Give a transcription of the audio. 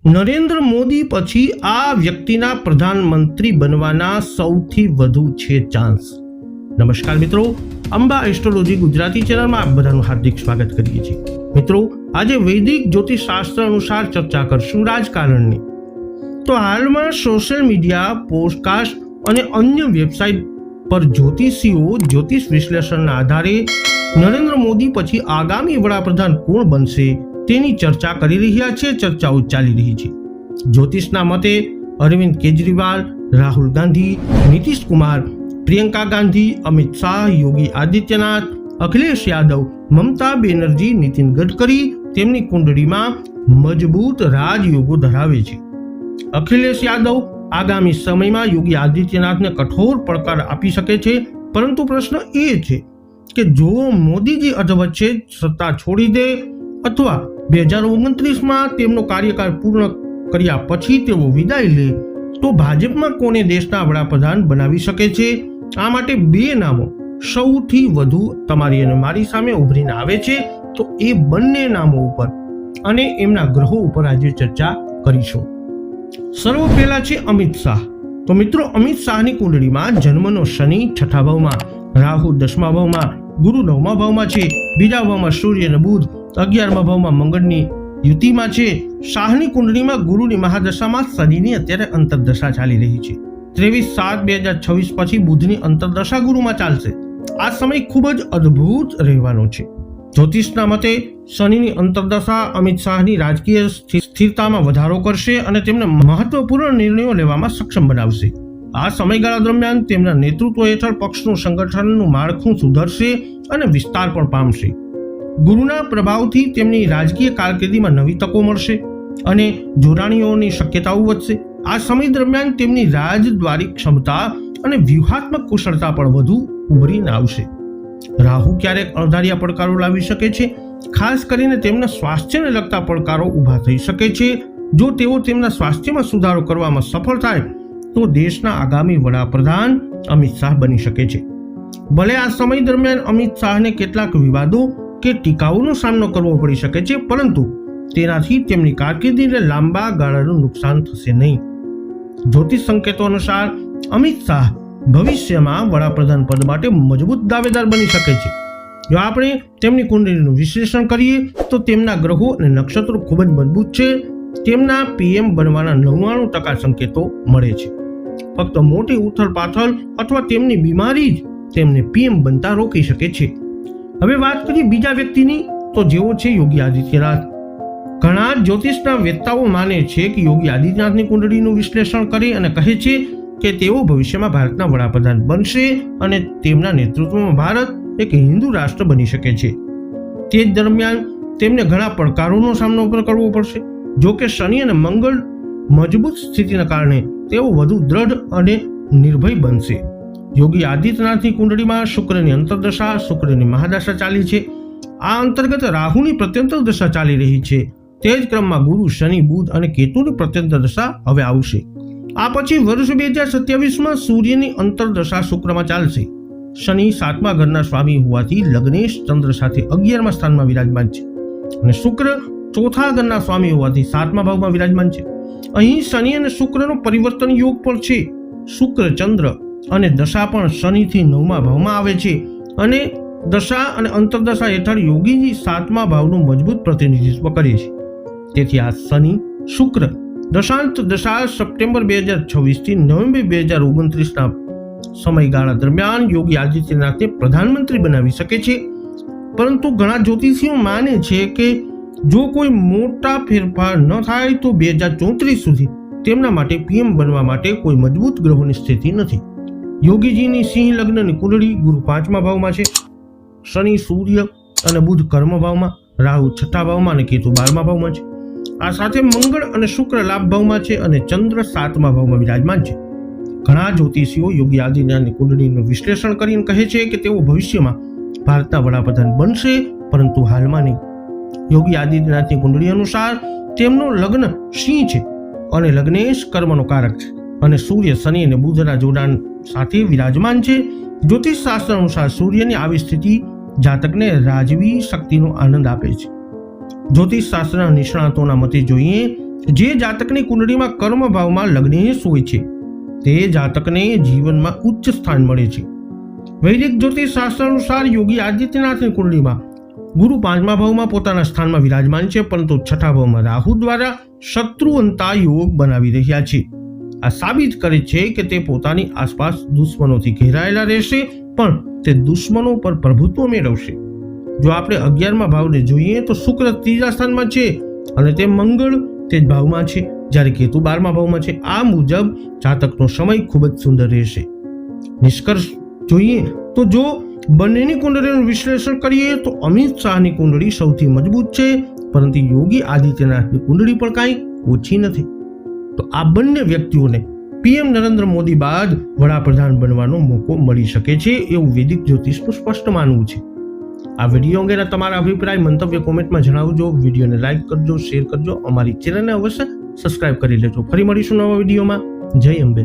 નરેન્દ્ર મોદી પછી આ વ્યક્તિના પ્રધાનમંત્રી બનવાના સૌથી વધુ છે ચાન્સ. નમસ્કાર મિત્રો, અંબા એસ્ટ્રોલોજી ગુજરાતી ચેનલમાં આપ બધાનું હાર્દિક સ્વાગત કરીએ છીએ. મિત્રો, આજે વૈદિક જ્યોતિષ શાસ્ત્ર અનુસાર ચર્ચા કરશું રાજકારણની. તો હાલમાં સોશિયલ મીડિયા, પોડકાસ્ટ અને અન્ય વેબસાઇટ પર જ્યોતિષીઓ જ્યોતિષ વિશ્લેષણના આધારે નરેન્દ્ર મોદી પછી આગામી વડાપ્રધાન કોણ બનશે તેની ચર્ચા કરી રહ્યા છે. ચર્ચાઓ ચાલી રહી છે. જ્યોતિષના મતે અરવિંદ કેજરીવાલ, રાહુલ ગાંધી, નીતિશ કુમાર, પ્રિયંકા ગાંધી, અમિત શાહ, યોગી આદિત્યનાથ, અખિલેશ યાદવ, મમતા બેનર્જી, નીતિન ગડકરી તેમની કુંડળીમાં મજબૂત રાજયોગો ધરાવે છે. અખિલેશ યાદવ આગામી સમયમાં યોગી આદિત્યનાથને કઠોર પડકાર આપી શકે છે, પરંતુ પ્રશ્ન એ છે કે જો મોદીજી અધવચ્ચે સત્તા છોડી દે અથવા 2029માં તેમનો કાર્યકાળ પૂર્ણ કર્યા પછી તેઓ વિદાય લે તો ભાજપમાં કોને દેશના વડાપ્રધાન બનાવી શકે છે? આ માટે બે નામો સૌથી વધુ તમારી અને મારી સામે ઉભરીને આવે છે. તો એ બંને નામો ઉપર અને એમના ગ્રહો ઉપર આજે ચર્ચા કરીશું. સર્વ પહેલા છે અમિત શાહ. તો મિત્રો, અમિત શાહની કુંડળીમાં જન્મનો શનિ 6થા ભાવમાં, રાહુ 10મા ભાવમાં, ગુરુ 9મા ભાવમાં છે, બીજા ભાવમાં સૂર્ય અને બુધ, 11મા ભાવમાં મંગળની યુતિમાં છે. શાહની કુંડળીમાં ગુરુની મહાદશામાં શનિની અત્યારે અંતરદશા ચાલી રહી છે. 23/7/2026 પછી બુધની અંતરદશા ગુરુમાં ચાલશે. આ સમય ખૂબ જ અદ્ભુત રહેવાનો છે. જ્યોતિષના મતે શનિની અંતરદશા અમિત શાહની રાજકીય સ્થિરતામાં વધારો કરશે અને તેમને મહત્વપૂર્ણ નિર્ણયો લેવામાં સક્ષમ બનાવશે. આ સમયગાળા દરમિયાન તેમના નેતૃત્વ હેઠળ પક્ષનું સંગઠનનું માળખું સુધરશે અને વિસ્તાર પણ પામશે. ગુરુના પ્રભાવથી તેમની રાજકીય કારકિર્દીમાં નવી તકો મળશે અને જોડાણીઓની શક્યતાઓ વધશે. આ સમય દરમિયાન તેમની રાજદ્વારી ક્ષમતા અને વ્યૂહાત્મક કુશળતા પણ વધુ ઉભરીને આવશે. રાહુ ક્યારેક અણધાર્યા પડકારો લાવી શકે છે. ખાસ કરીને તેમના સ્વાસ્થ્યને લગતા પડકારો ઊભા થઈ શકે છે. જો તેઓ તેમના સ્વાસ્થ્યમાં સુધારો કરવામાં સફળ થાય તો દેશના આગામી વડાપ્રધાન અમિત શાહ બની શકે છે. ભલે આ સમય દરમિયાન અમિત શાહને કેટલાક વિવાદો કે ટીકાઓનો સામનો કરવો પડી શકે છે, પરંતુ તેનાથી તેમની કારકિર્દીને લાંબા ગાળાનું નુકસાન થશે નહીં. જ્યોતિષ સંકેતો અનુસાર અમિત શાહ ભવિષ્યમાં વડાપ્રધાન પદ માટે મજબૂત દાવેદાર બની શકે છે. જો આપણે તેમની કુંડળીનું વિશ્લેષણ કરીએ તો તેમના ગ્રહો અને નક્ષત્રો ખૂબ જ મજબૂત છે. તેમના પીએમ બનવાના 99% સંકેતો મળે છે. ફક્ત મોટી ઉથલ-પાથલ અથવા તેમની બીમારી જ તેમને પીએમ બનતા રોકી શકે છે. હવે વાત કરીએ બીજા વ્યક્તિની, તો જેઓ છે યોગી આદિત્યનાથ. ઘણા જ્યોતિષના વેત્તાઓ માને છે કે યોગી આદિત્યનાથની કુંડળીનું વિશ્લેષણ કરી અને કહે છે કે તેઓ ભવિષ્યમાં ભારતના વડાપ્રધાન બનશે અને તેમના નેતૃત્વમાં ભારત એક હિન્દુ રાષ્ટ્ર બની શકે છે. તે જ દરમિયાન તેમને ઘણા પડકારોનો સામનો કરવો પડશે. જો કે શનિ અને મંગળ મજબૂત સ્થિતિના કારણે તેઓ વધુ દ્રઢ અને નિર્ભય બનશે. યોગી આદિત્યનાથની કુંડળીમાં શુક્રની અંતરદશા, શુક્રની મહાદશા ચાલી છે. આ અંતર્ગત રાહુની પ્રત્યંતર દશા ચાલી રહી છે. તે જ ક્રમમાં ગુરુ, શનિ, બુધ અને કેતુની પ્રત્યંતર દશા હવે આવશે. આ પછી વર્ષ 2027માં સૂર્યની અંતરદશા શુક્રમાં ચાલશે. શનિ 7મા ઘરના સ્વામી હોવાથી લગ્નેશ ચંદ્ર સાથે 11મા સ્થાનમાં વિરાજમાન છે અને શુક્ર 4થા ઘરના સ્વામી હોવાથી 7મા ભાવમાં વિરાજમાન છે. અહીં શનિ અને શુક્રનો પરિવર્તન યોગ પણ છે. શુક્ર, ચંદ્ર અને દશા પણ શનિથી 9મા ભાવમાં આવે છે અને દશા અને અંતરદશા હેઠળ યોગીજી 7મા ભાવનું મજબૂત પ્રતિનિધિત્વ કરે છે. તેથી આ શનિ શુક્ર દશાંત દશા સપ્ટેમ્બર 2026 થી નવેમ્બર 2029ના સમયગાળા દરમિયાન યોગી આદિત્યનાથને પ્રધાનમંત્રી બનાવી શકે છે. પરંતુ ઘણા જ્યોતિષીઓ માને છે કે જો કોઈ મોટા ફેરફાર ન થાય તો 2034 સુધી તેમના માટે પીએમ બનવા માટે કોઈ મજબૂત ગ્રહોની સ્થિતિ નથી. યોગીજીની સિંહ લગ્નની કુંડળી ગુરુ 5મા ભાવમાં છે, શનિ, સૂર્ય અને બુધ કર્મ ભાવમાં, રાહુ 6થા ભાવમાં અને કેતુ 12મા ભાવમાં છે. આ સાથે મંગળ અને શુક્ર લાભ ભાવમાં છે અને ચંદ્ર 7મા ભાવમાં વિરાજમાન છે. ઘણા જ્યોતિષીઓ યોગી આદિત્યનાથની કુંડળીનું વિશ્લેષણ કરીને કહે છે કે તેઓ ભવિષ્યમાં ભારતના વડાપ્રધાન બનશે, પરંતુ હાલમાં નહીં. યોગી આદિત્યનાથની કુંડળી અનુસાર તેમનો લગ્ન સિંહ છે અને લગ્નેશ કર્મનો કારક છે અને સૂર્ય, શનિ અને બુધના જોડાણ સાથે વિરાજમાન છે. જ્યોતિષ શાસ્ત્ર અનુસાર સૂર્યની આવી સ્થિતિ જાતકને રાજવી શક્તિનો આનંદ આપે છે. જ્યોતિષ શાસ્ત્રના નિષ્ણાતોના મતે જોઈએ જે જાતકની કુંડળીમાં કર્મ ભાવમાં લગ્નેશ હોય છે તે જાતકને જીવનમાં ઉચ્ચ સ્થાન મળે છે. વૈદિક જ્યોતિષ શાસ્ત્ર અનુસાર યોગી આદિત્યનાથની કુંડળીમાં ગુરુ 5મા ભાવમાં પોતાના સ્થાનમાં વિરાજમાન છે, પરંતુ 6ઠા ભાવમાં રાહુ દ્વારા શત્રુઅંતા યોગ બનાવી રહ્યા છે. આ સાબિત કરે છે કે તે પોતાની આસપાસ દુશ્મનોથી ઘેરાયેલા રહેશે, પણ તે દુશ્મનો પર પ્રભુત્વ મેળવશે. જો આપણે 11મા ભાવને જોઈએ તો શુક્ર 3જા સ્થાનમાં છે અને તે મંગળ તે જ ભાવમાં છે, જ્યારે કેતુ 12મા ભાવમાં છે. આ મુજબ જાતકનો સમય ખૂબ જ સુંદર રહેશે. નિષ્કર્ષ જોઈએ તો જો બંનેની કુંડળીનું વિશ્લેષણ કરીએ તો અમિત શાહની કુંડળી સૌથી મજબૂત છે, પરંતુ યોગી આદિત્યનાથની કુંડળી પણ કાંઈ ઓછી નથી. તો આ બંને વ્યક્તિઓને પીએમ નરેન્દ્ર મોદી બાદ વડાપ્રધાન બનવાનો મોકો મળી શકે છે એવું વૈદિક જ્યોતિષનું સ્પષ્ટ માનવું છે. આ વિડીયો અંગેના તમારા અભિપ્રાય મંતવ્ય કોમેન્ટમાં જણાવજો. વિડીયોને લાઈક કરજો, શેર કરજો, અમારી ચેનલને અવશ્ય સબસ્ક્રાઇબ કરી લેજો. ફરી મળીશું નવા વિડીયોમાં. જય અંબે.